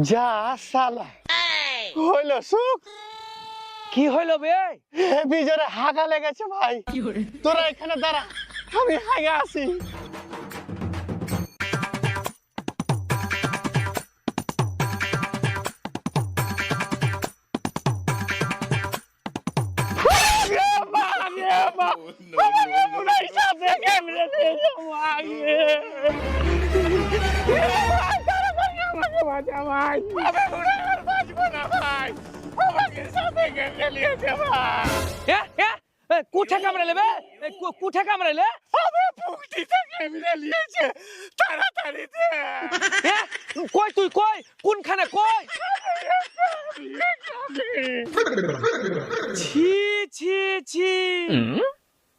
যা শালা হইল সুখ কি হইলো বে? হেবি জোরে হাগা লেগেছে ভাই তোরা এখানে দাঁড়া আমি হাগা আসি কুঠে কামড়ালে বে? কুঠে কামড়ালে? কই তুই কই কোনখানে কই? ছি ছি ছি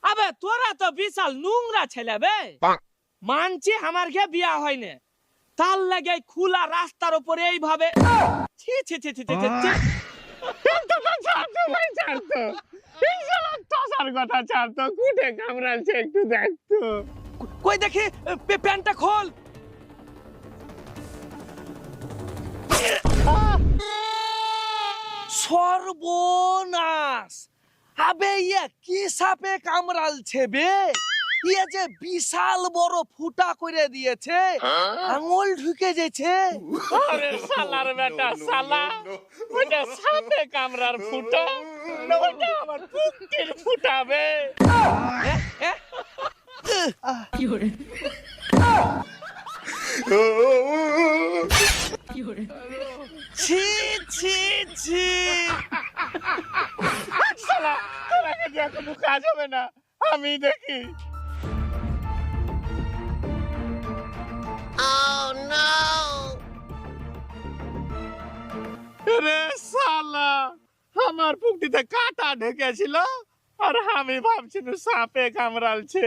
আবে তোরা তো বিশাল নোংরা ছেলে বে মানছি আমার ঘে বিয়া হয়নি তার লাগে খোলা রাস্তার উপরে এইভাবে ছি ছি ছি ছি ছি ছি কথা ছাড়তো কুঠে কামড়ালছে একটু দেখতো কই দেখি প্যান্টটা খোল সর্বনাশ আবে ইয়া কি সাপে কামড়ালছে বে ইয়া যে বিশাল বড় ফুটা করে দিয়েছে আঙুল ঢুকে যেছে আরে শালার বেটা শালা ওটা সাপে কামড়ার ফুটা না ওটা আমার পুক্তির ফুটাবে ছি ছি ছি শালা তোরাকে দিয়ে কোনো কাজ হবে না আমি দেখি রে শালা আমার পুক্তিতে কাটা ঢেকেছিল আর আমি ভাবছিলাম সাপে কামড়ালছে